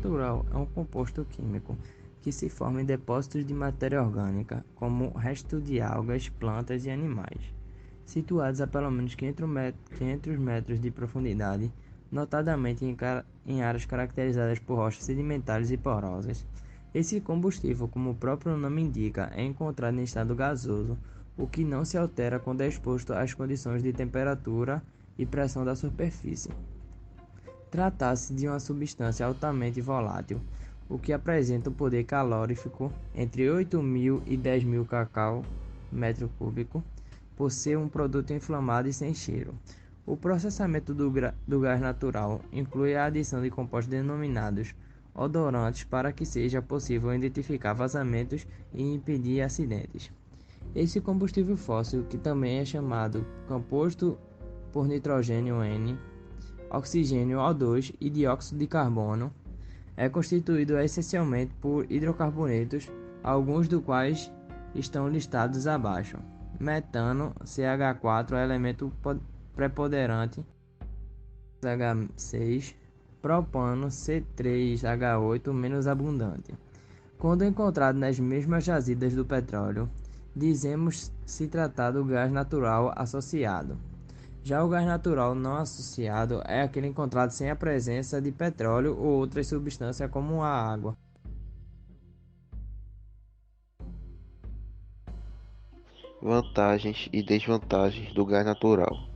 natural é um composto químico que se forma em depósitos de matéria orgânica, como resto de algas, plantas e animais, situados a pelo menos 500 metros de profundidade, notadamente em áreas caracterizadas por rochas sedimentares e porosas. Esse combustível, como o próprio nome indica, é encontrado em estado gasoso, o que não se altera quando é exposto às condições de temperatura e pressão da superfície. Trata-se de uma substância altamente volátil, o que apresenta um poder calorífico entre 8.000 e 10.000 kcal metro cúbico, por ser um produto inflamado e sem cheiro. O processamento do gás natural inclui a adição de compostos denominados odorantes para que seja possível identificar vazamentos e impedir acidentes. Esse combustível fóssil, que também é chamado composto por nitrogênio N, oxigênio O2 e dióxido de carbono, é constituído essencialmente por hidrocarbonetos, alguns dos quais estão listados abaixo. Metano, CH4, é elemento preponderante, H6, propano, C3H8, menos abundante. Quando encontrado nas mesmas jazidas do petróleo, dizemos se tratar do gás natural associado. Já o gás natural não associado é aquele encontrado sem a presença de petróleo ou outras substâncias como a água. Vantagens e desvantagens do gás natural.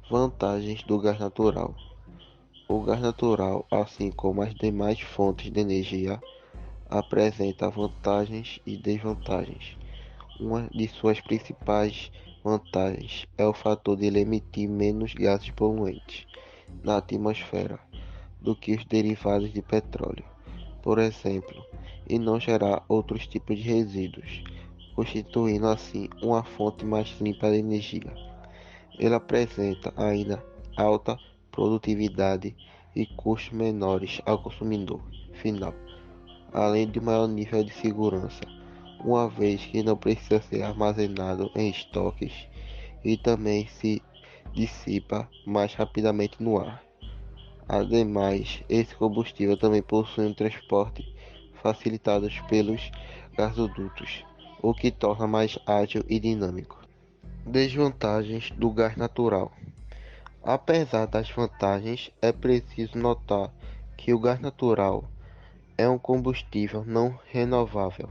Vantagens do gás natural. O gás natural, assim como as demais fontes de energia, apresenta vantagens e desvantagens. Uma de suas principais vantagens é o fator de ele emitir menos gases poluentes na atmosfera do que os derivados de petróleo, por exemplo, e não gerar outros tipos de resíduos, constituindo assim uma fonte mais limpa de energia. Ele apresenta ainda alta produtividade e custos menores ao consumidor final, além de maior nível de segurança, uma vez que não precisa ser armazenado em estoques e também se dissipa mais rapidamente no ar. Ademais, esse combustível também possui um transporte facilitado pelos gasodutos, o que torna mais ágil e dinâmico. Desvantagens do gás natural. Apesar das vantagens, é preciso notar que o gás natural é um combustível não renovável,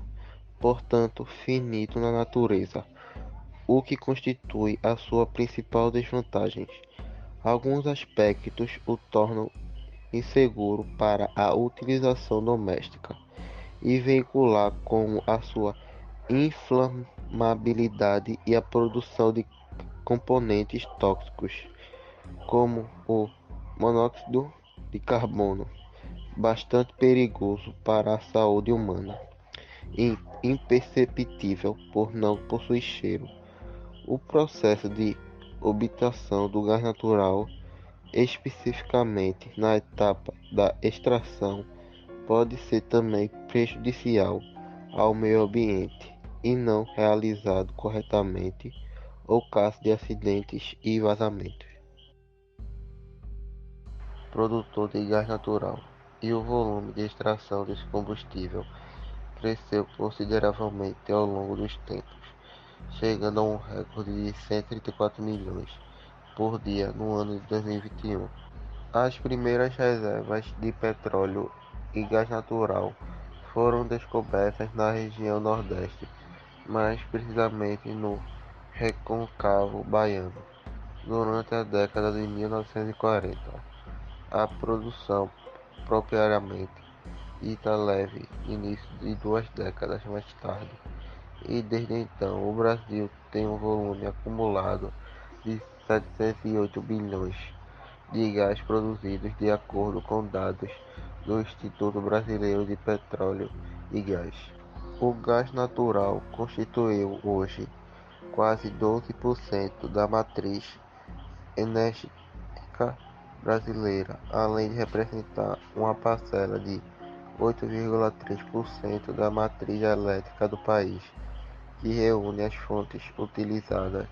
portanto finito na natureza, o que constitui a sua principal desvantagem. Alguns aspectos o tornam inseguro para a utilização doméstica e veicular, como a sua inflamabilidade e a produção de componentes tóxicos, como o monóxido de carbono, bastante perigoso para a saúde humana e imperceptível por não possuir cheiro. O processo de obtenção do gás natural, especificamente na etapa da extração, pode ser também prejudicial ao meio ambiente e não realizado corretamente ou caso de acidentes e vazamentos. Produtor de gás natural e o volume de extração desse combustível cresceu consideravelmente ao longo dos tempos, chegando a um recorde de 134 milhões por dia no ano de 2021. As primeiras reservas de petróleo e gás natural foram descobertas na região Nordeste, mais precisamente no Recôncavo Baiano, durante a década de 1940. A produção propriamente dita leve início de 2 décadas mais tarde, e desde então o Brasil tem um volume acumulado de 708 bilhões de gás produzidos de acordo com dados do Instituto Brasileiro de Petróleo e Gás. O gás natural constituiu hoje quase 12% da matriz energética brasileira, além de representar uma parcela de 8,3% da matriz elétrica do país, que reúne as fontes utilizadas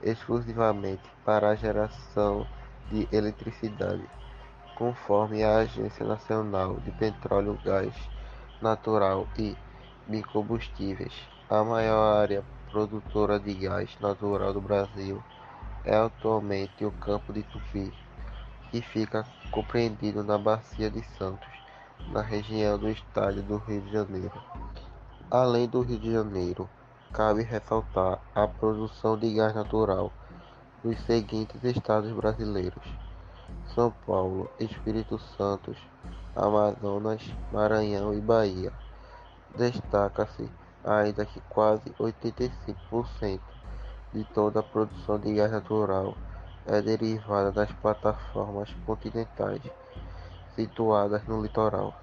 exclusivamente para a geração de eletricidade, conforme a Agência Nacional de Petróleo, Gás Natural e Biocombustíveis. A maior área produtora de gás natural do Brasil é atualmente o Campo de Tupi, que fica compreendido na Bacia de Santos, na região do estado do Rio de Janeiro. Além do Rio de Janeiro, cabe ressaltar a produção de gás natural nos seguintes estados brasileiros: São Paulo, Espírito Santo, Amazonas, Maranhão e Bahia. Destaca-se ainda que quase 85% de toda a produção de gás natural é derivada das plataformas continentais situadas no litoral.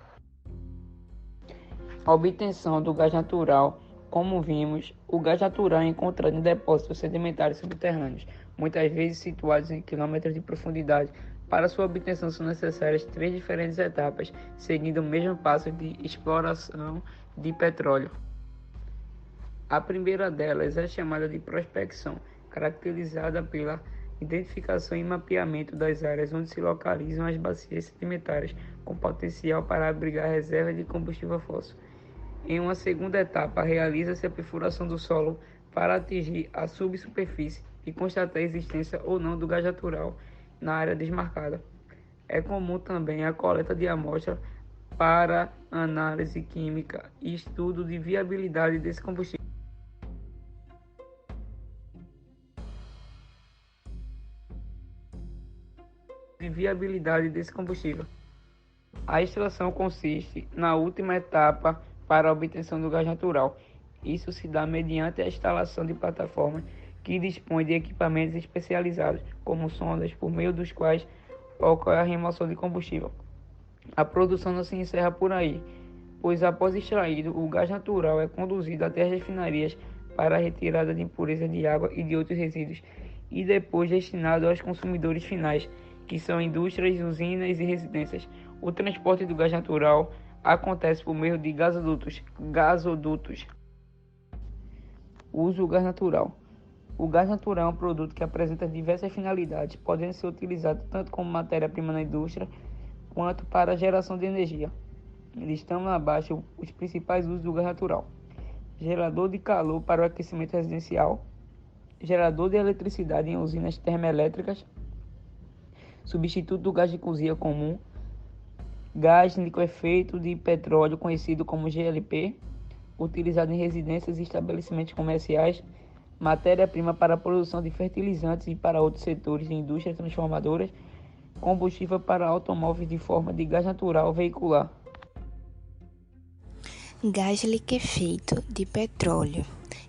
A obtenção do gás natural, como vimos, o gás natural é encontrado em depósitos sedimentares subterrâneos, muitas vezes situados em quilômetros de profundidade. Para sua obtenção são necessárias 3 diferentes etapas, seguindo o mesmo passo de exploração de petróleo. A primeira delas é chamada de prospecção, caracterizada pela identificação e mapeamento das áreas onde se localizam as bacias sedimentares com potencial para abrigar reservas de combustível fóssil. Em uma segunda etapa, realiza-se a perfuração do solo para atingir a subsuperfície e constatar a existência ou não do gás natural na área desmarcada. É comum também a coleta de amostras para análise química e estudo de viabilidade desse combustível. A extração consiste na última etapa para a obtenção do gás natural. Isso se dá mediante a instalação de plataformas que dispõem de equipamentos especializados, como sondas, por meio dos quais ocorre a remoção de combustível. A produção não se encerra por aí, pois após extraído, o gás natural é conduzido até as refinarias para a retirada de impurezas de água e de outros resíduos, e depois destinado aos consumidores finais, que são indústrias, usinas e residências. O transporte do gás natural acontece por meio de gasodutos. Uso do gás natural. O gás natural é um produto que apresenta diversas finalidades, podendo ser utilizado tanto como matéria-prima na indústria, quanto para a geração de energia. Listamos abaixo os principais usos do gás natural: gerador de calor para o aquecimento residencial, gerador de eletricidade em usinas termoelétricas, substituto do gás de cozinha comum, gás liquefeito de petróleo conhecido como GLP, utilizado em residências e estabelecimentos comerciais, matéria-prima para a produção de fertilizantes e para outros setores de indústrias transformadoras, combustível para automóveis de forma de gás natural veicular. Gás liquefeito de petróleo,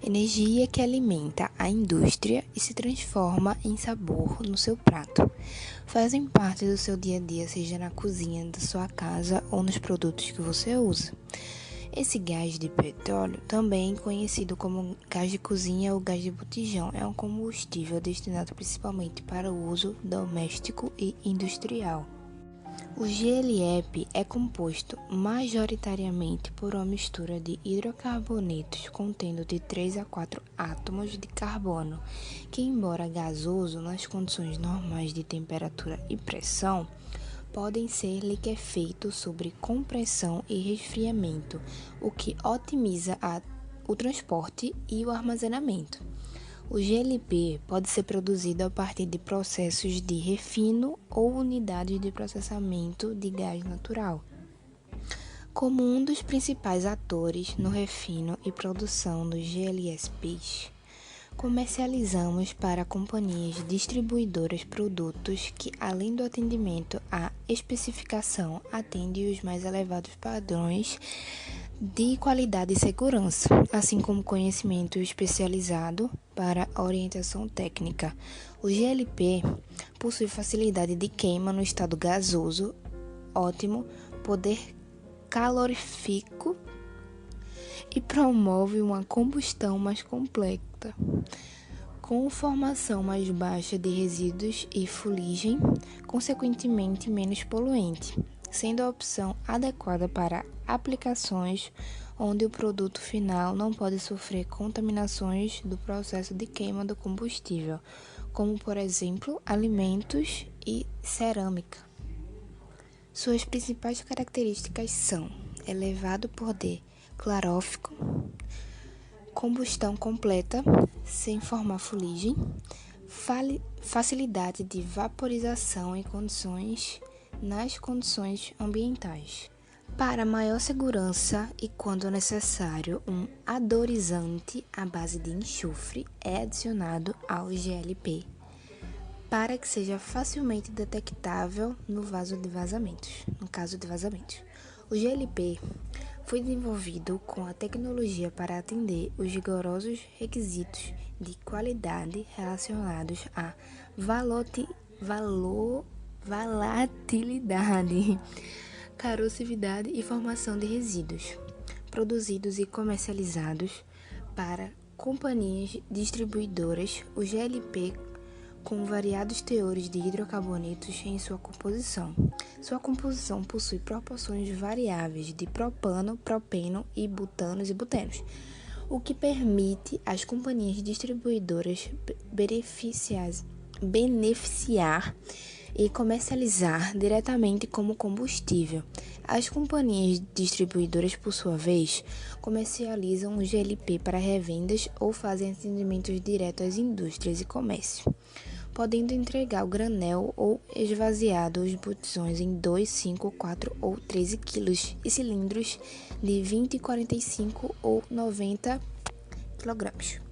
energia que alimenta a indústria e se transforma em sabor no seu prato. Fazem parte do seu dia a dia, seja na cozinha da sua casa ou nos produtos que você usa. Esse gás de petróleo, também conhecido como gás de cozinha ou gás de botijão, é um combustível destinado principalmente para o uso doméstico e industrial. O GLP é composto majoritariamente por uma mistura de hidrocarbonetos contendo de 3 a 4 átomos de carbono, que, embora gasoso nas condições normais de temperatura e pressão, podem ser liquefeitos sob compressão e resfriamento, o que otimiza o transporte e o armazenamento. O GLP pode ser produzido a partir de processos de refino ou unidades de processamento de gás natural. Como um dos principais atores no refino e produção dos GLSPs, comercializamos para companhias distribuidoras produtos que, além do atendimento à especificação, atendem os mais elevados padrões de qualidade e segurança, assim como conhecimento especializado para orientação técnica. O GLP possui facilidade de queima no estado gasoso, ótimo poder calorífico e promove uma combustão mais completa, com formação mais baixa de resíduos e fuligem, consequentemente menos poluente, sendo a opção adequada para aplicações onde o produto final não pode sofrer contaminações do processo de queima do combustível, como, por exemplo, alimentos e cerâmica. Suas principais características são elevado poder calorífico, combustão completa, sem formar fuligem, facilidade de vaporização nas condições ambientais. Para maior segurança e, quando necessário, um adorizante à base de enxofre é adicionado ao GLP, para que seja facilmente detectável no caso de vazamentos. O GLP foi desenvolvido com a tecnologia para atender os rigorosos requisitos de qualidade relacionados à volatilidade, corrosividade e formação de resíduos, produzidos e comercializados para companhias distribuidoras. O GLP com variados teores de hidrocarbonetos em sua composição. Sua composição possui proporções variáveis de propano, propeno e butanos e butenos, o que permite às companhias distribuidoras beneficiar e comercializar diretamente como combustível. As companhias distribuidoras, por sua vez, comercializam o GLP para revendas ou fazem atendimentos diretos às indústrias e comércio, podendo entregar o granel ou esvaziado os botijões em 2, 5, 4 ou 13 quilos e cilindros de 20, 45 ou 90 quilogramas.